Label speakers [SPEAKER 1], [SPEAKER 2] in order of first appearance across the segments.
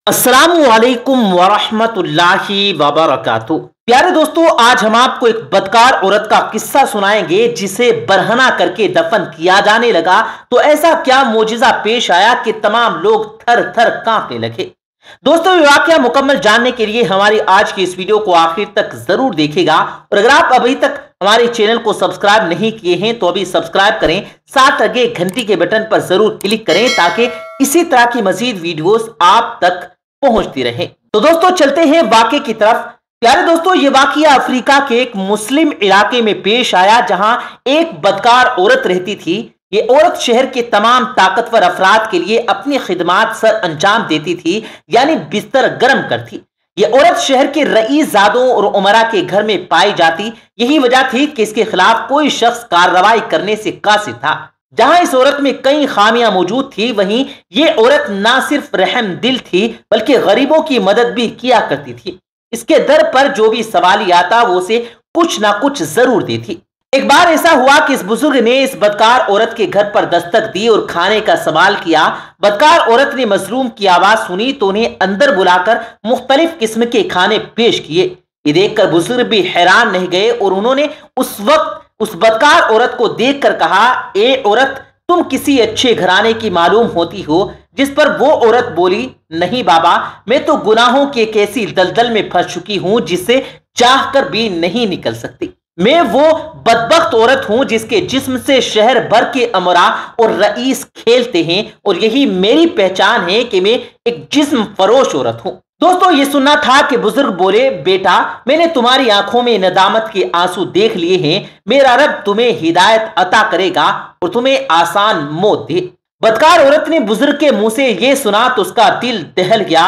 [SPEAKER 1] अस्सलामुअलैकुम वरहमतुल्लाहि वबरकातुहू। प्यारे दोस्तों, आज हम आपको एक बदकार औरत का किस्सा सुनाएंगे जिसे बरहना करके दफन किया जाने लगा तो ऐसा क्या मोजिजा पेश आया कि तमाम लोग थर थर कांपने लगे। दोस्तों, ये वाकया मुकम्मल जानने के लिए हमारी आज की इस वीडियो को आखिर तक जरूर देखिएगा और अगर आप अभी तक हमारे चैनल को सब्सक्राइब नहीं किए हैं तो अभी सब्सक्राइब करें, साथ लगे घंटी के बटन पर जरूर क्लिक करें ताकि इसी तरह की मजीद वीडियोस आप तक पहुंचती रहे। तो दोस्तों, चलते हैं वाकये की तरफ। प्यारे दोस्तों, ये वाकया अफ्रीका के एक मुस्लिम इलाके में पेश आया जहां एक बदकार औरत रहती थी। ये औरत शहर के तमाम ताकतवर अफराद के लिए अपनी खिदमात सर अंजाम देती थी, यानी बिस्तर गर्म करती। ये औरत शहर के रईस ज़ादों और उमरा के घर में पाई जाती। यही वजह थी कि इसके खिलाफ कोई शख्स कार्रवाई करने से कासिर था। जहां इस औरत में कई खामियां मौजूद थी, वहीं ये औरत ना सिर्फ रहम दिल थी बल्कि गरीबों की मदद भी किया करती थी। इसके दर पर जो भी सवाली आता वो उसे कुछ ना कुछ जरूर देती। एक बार ऐसा हुआ कि इस बुजुर्ग ने इस बदकार औरत के घर पर दस्तक दी और खाने का सवाल किया। बदकार औरत ने मजलूम की आवाज सुनी तो उन्हें अंदर बुलाकर मुख्तलिफ किस्म के खाने पेश किए। ये देखकर बुजुर्ग भी हैरान रह गए और उन्होंने उस वक्त उस बदकार औरत को देखकर कहा, ए औरत, तुम किसी अच्छे घराने की मालूम होती हो। जिस पर वो औरत बोली, नहीं बाबा, मैं तो गुनाहों की एक ऐसी दलदल में फंस चुकी हूं जिससे चाह कर भी नहीं निकल सकती। मैं वो बदबख्त औरत हूं जिसके जिस्म से शहर भर के अमरा और रईस खेलते हैं और यही मेरी पहचान है कि मैं एक जिस्म फरोश औरत हूं। दोस्तों, ये सुनना था कि बुजुर्ग बोले, बेटा, मैंने तुम्हारी आंखों में नदामत के आंसू देख लिए हैं। मेरा रब तुम्हें हिदायत अता करेगा और तुम्हें आसान मौत दे। बदकार औरत ने बुजुर्ग के मुंह से यह सुना तो उसका दिल दहल गया।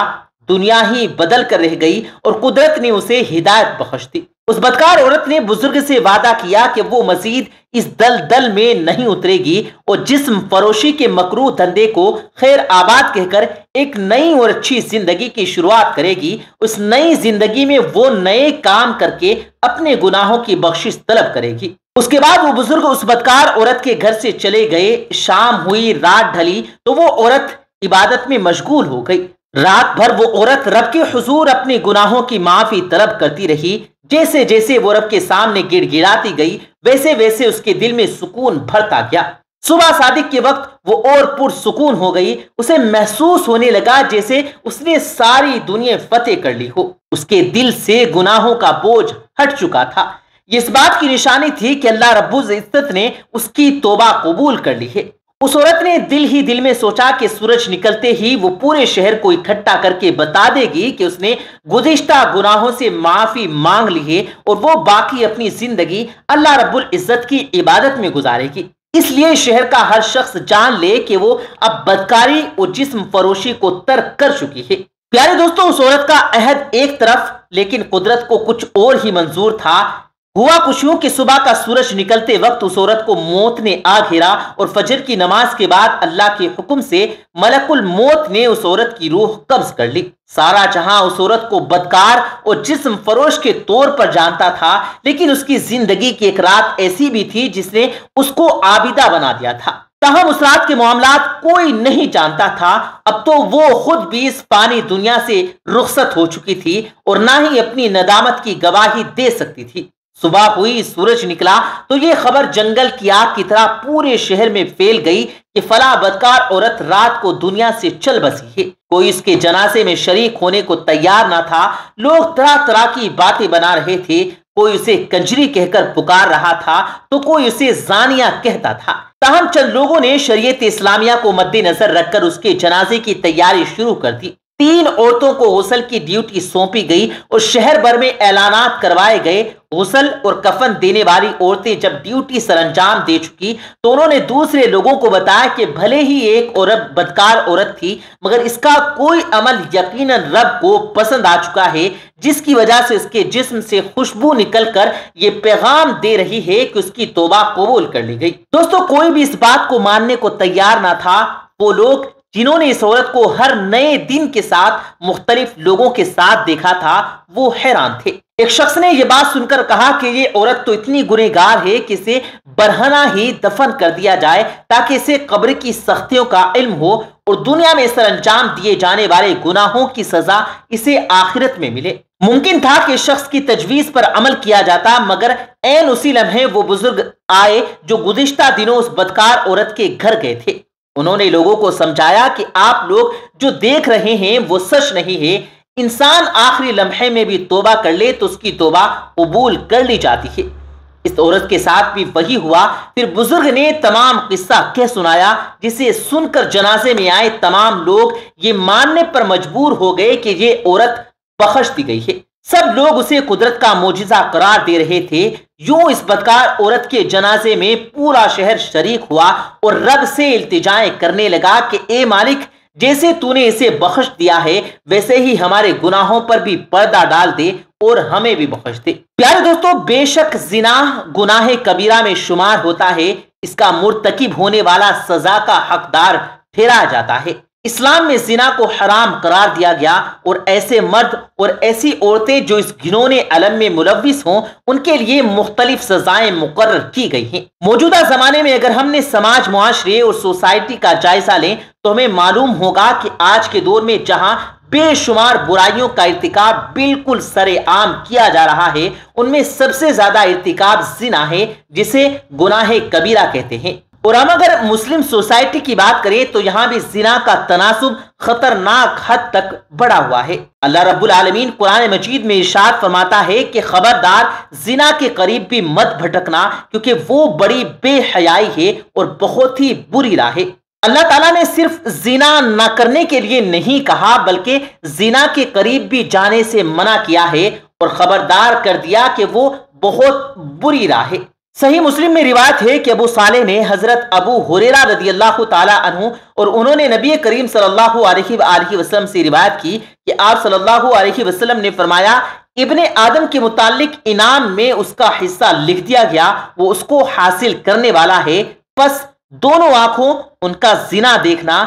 [SPEAKER 1] दुनिया ही बदल कर रह गई और कुदरत ने उसे हिदायत बख्श दी। उस बदकार औरत ने बुजुर्ग से वादा किया कि वो मजीद इस दलदल में नहीं उतरेगी और जिस्म फरोशी के मकरूह धंधे को खैर आबाद कहकर एक नई और अच्छी जिंदगी की शुरुआत करेगी। उस नई जिंदगी में वो नए काम करके अपने गुनाहों की बख्शिश तलब करेगी। उसके बाद वो बुजुर्ग उस बदकार औरत के घर से चले गए। शाम हुई, रात ढली तो वो औरत इबादत में मशगूल हो गई। रात भर वो औरत रब के हुजूर अपने गुनाहों की माफी तलब करती रही। जैसे जैसे वो रब के सामने गिड़गिड़ाती गई वैसे वैसे उसके दिल में सुकून भरता गया। सुबह सादिक के वक्त वो और पुरसुकून हो गई। उसे महसूस होने लगा जैसे उसने सारी दुनिया फतेह कर ली हो। उसके दिल से गुनाहों का बोझ हट चुका था। इस बात की निशानी थी कि अल्लाह रब्बुल इज्जत ने उसकी तौबा कबूल कर ली है। उस औरत ने दिल ही दिल में सोचा कि सूरज निकलते ही वो पूरे शहर को इकट्ठा करके बता देगी कि उसने गुज़िश्ता गुनाहों से माफी मांग ली है और वो बाकी अपनी जिंदगी अल्लाह रब्बुल इज्जत की इबादत में गुजारेगी। इसलिए शहर का हर शख्स जान ले कि वो अब बदकारी और जिस्म फरोशी को तर्क कर चुकी है। प्यारे दोस्तों, उस औरत का अहद एक तरफ, लेकिन कुदरत को कुछ और ही मंजूर था। हुआ कुछ यूं कि सुबह का सूरज निकलते वक्त उस औरत को मौत ने आ घेरा और फजर की नमाज के बाद अल्लाह के हुक्म से मलकुल मौत ने उस औरत की रूह कब्ज कर ली। सारा जहां उस औरत को बदकार और जिस्म फरोश के तौर पर जानता था, लेकिन उसकी जिंदगी की एक रात ऐसी भी थी जिसने उसको आबिदा बना दिया था। ताहम उस रात के मामलात कोई नहीं जानता था। अब तो वो खुद भी इस पानी दुनिया से रुखसत हो चुकी थी और ना ही अपनी नदामत की गवाही दे सकती थी। सुबह हुई, सूरज निकला तो ये खबर जंगल की आग की तरह पूरे शहर में फैल गई कि फला बदकार औरत रात को दुनिया से चल बसी है। कोई इसके जनाजे में शरीक होने को तैयार ना था। लोग तरह तरह की बातें बना रहे थे। कोई उसे कंजरी कहकर पुकार रहा था तो कोई उसे जानिया कहता था। ताहम चंद लोगों ने शरीयत इस्लामिया को मद्देनजर रखकर उसके जनाजे की तैयारी शुरू कर दी। 3 औरतों को गुस्ल की ड्यूटी सौंपी गई और शहर भर में ऐलानात करवाए गए। गुस्ल और कफन देने वाली औरतें जब ड्यूटी सरंजाम दे चुकी तो उन्होंने दूसरे लोगों को बताया कि भले ही एक औरत बदकार औरत थी, मगर इसका कोई अमल यकीनन रब को पसंद आ चुका है, जिसकी वजह से उसके जिस्म से खुशबू निकलकर ये पैगाम दे रही है कि उसकी तौबा कबूल कर ली गई। दोस्तों, कोई भी इस बात को मानने को तैयार ना था। वो लोग जिन्होंने इस औरत को हर नए दिन के साथ मुख्तलिफ लोगों के साथ देखा था, वो हैरान थे। एक शख्स ने यह बात सुनकर कहा कि ये औरत तो इतनी गुनहगार है कि इसे बरहना ही दफन कर दिया जाए ताकि इसे कब्र की सख्तियों का इल्म हो اور دنیا میں سر انجام دیے جانے والے گناہوں کی سزا اسے آخرت میں ملے۔ ممکن تھا کہ شخص کی تجویز پر عمل کیا جاتا، مگر عین اسی لمحے وہ بزرگ آئے جو گزشتہ دنوں اس بدکار عورت کے گھر گئے تھے۔ انہوں نے لوگوں کو سمجھایا کہ آپ لوگ جو دیکھ رہے ہیں وہ سچ نہیں ہے۔ انسان آخری لمحے میں بھی توبہ کر لے تو اس کی توبہ قبول کر لی جاتی ہے۔ اس عورت کے ساتھ بھی وہی ہوا۔ پھر بزرگ نے تمام قصہ کہہ سنایا، جسے سن کر جنازے میں آئے تمام لوگ یہ ماننے پر مجبور ہو گئے کہ یہ عورت بخش دی گئی ہے۔ سب لوگ اسے قدرت کا معجزہ قرار دے رہے تھے۔ یوں اس بدکار عورت کے جنازے میں پورا شہر شریک ہوا اور رب سے التجائیں کرنے لگا کہ اے مالک، جیسے تو نے اسے بخش دیا ہے ویسے ہی ہمارے گناہوں پر بھی پردہ ڈال دے اور ہمیں بھی بخش دے۔ پیارے دوستو، بے شک زنا گناہ کبیرہ میں شمار ہوتا ہے۔ اس کا مرتکب ہونے والا سزا کا حقدار ٹھہرایا جاتا ہے۔ اسلام میں زنا کو حرام قرار دیا گیا اور ایسے مرد اور ایسی عورتیں جو اس گھنونے عمل میں ملوث ہوں ان کے لیے مختلف سزائیں مقرر کی گئی ہیں۔ موجودہ زمانے میں اگر ہم نے سماج، معاشرے اور سوسائٹی کا جائزہ لیں تو ہمیں معلوم ہوگا کہ آج کے دور میں جہاں بے شمار برائیوں کا ارتکاب بالکل سر عام کیا جا رہا ہے، ان میں سب سے زیادہ ارتکاب زنا ہے، جسے گناہ کبیرہ کہتے ہیں۔ اور ہم اگر مسلم سوسائٹی کی بات کریں تو یہاں بھی زنا کا تناسب خطرناک حد تک بڑھا ہوا ہے۔ اللہ رب العالمین قرآن مجید میں ارشاد فرماتا ہے کہ خبردار زنا کے قریب بھی مت بھٹکنا، کیونکہ وہ بڑی بے حیائی ہے اور بہت ہی بری راہ ہے۔ اللہ تعالیٰ نے صرف زنا نہ کرنے کے لیے نہیں کہا، بلکہ زنا کے قریب بھی جانے سے منع کیا ہے اور خبردار کر دیا کہ وہ بہت بری راہ ہے۔ صحیح مسلم میں روایت ہے کہ ابو صالح نے حضرت ابو ہریرہ رضی اللہ تعالی عنہ اور انہوں نے نبی کریم صلی اللہ علیہ وآلہ وسلم سے روایت کی کہ آپ صلی اللہ علیہ وسلم نے فرمایا، ابن آدم کے متعلق انعام میں اس کا حصہ لکھ دیا گیا، وہ اس کو حاصل کرنے والا ہے۔ پس دونوں آنکھوں ان کا زنا دیکھنا،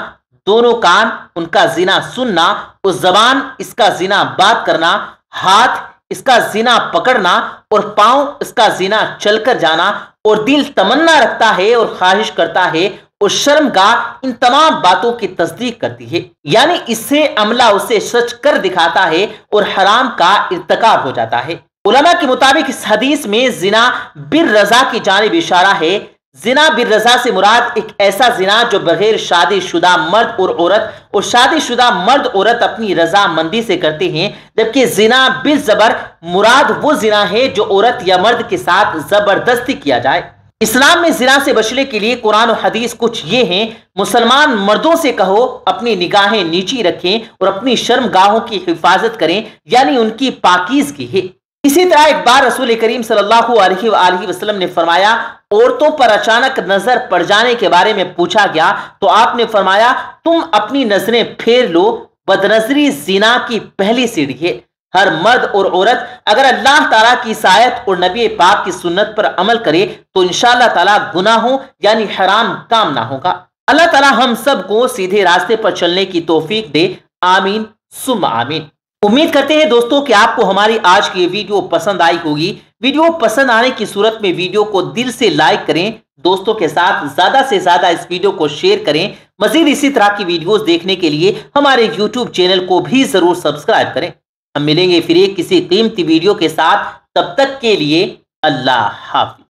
[SPEAKER 1] دونوں کان ان کا زنا سننا، اور زبان اس کا زنا بات کرنا، ہاتھ اس کا زنا پکڑنا، اور پاؤں اس کا زنا چل کر جانا، اور دل تمنا رکھتا ہے اور خواہش کرتا ہے، اور شرمگاہ ان تمام باتوں کی تصدیق کرتی ہے۔ یعنی اس سے عملہ اسے سچ کر دکھاتا ہے اور حرام کا ارتکاب ہو جاتا ہے۔ علماء کے مطابق اس حدیث میں زنا بالرضا کی جانب اشارہ ہے۔ زنا بالرضا سے مراد ایک ایسا زنا جو بغیر شادی شدہ مرد اور عورت اور شادی شدہ مرد عورت اپنی رضا مندی سے کرتے ہیں، جبکہ زنا بالزبر مراد وہ زنا ہے جو عورت یا مرد کے ساتھ زبردستی کیا جائے۔ اسلام میں زنا سے بچنے کے لیے قرآن و حدیث کچھ یہ ہیں: مسلمان مردوں سے کہو اپنی نگاہیں نیچی رکھیں اور اپنی شرمگاہوں کی حفاظت کریں، یعنی ان کی پاکیزگی ہے۔ اسی طرح ایک بار رسول کریم صلی اللہ علیہ وآلہ وسلم نے فرمایا، عورتوں پر اچانک نظر پڑ جانے کے بارے میں پوچھا گیا تو آپ نے فرمایا، تم اپنی نظریں پھیر لو، بدنظری زنا کی پہلی سیڑھی ہے۔ ہر مرد اور عورت اگر اللہ تعالیٰ کی آیت اور نبی پاک کی سنت پر عمل کرے تو انشاءاللہ تعالیٰ گناہوں یعنی حرام کام نہ ہوگا۔ اللہ تعالیٰ ہم سب کو سیدھے راستے پر چلنے کی توفیق دے، آمین ثم آمین۔ امید کرتے ہیں دوستوں کہ آپ کو ہماری آج کی ویڈیو پسند آئی ہوگی۔ ویڈیو پسند آنے کی صورت میں ویڈیو کو دل سے لائک کریں، دوستوں کے ساتھ زیادہ سے زیادہ اس ویڈیو کو شیئر کریں۔ مزید اسی طرح کی ویڈیوز دیکھنے کے لیے ہمارے یوٹیوب چینل کو بھی ضرور سبسکرائب کریں۔ ہم ملیں گے پھر ایک کسی قیمتی ویڈیو کے ساتھ، تب تک کے لیے اللہ حافظ۔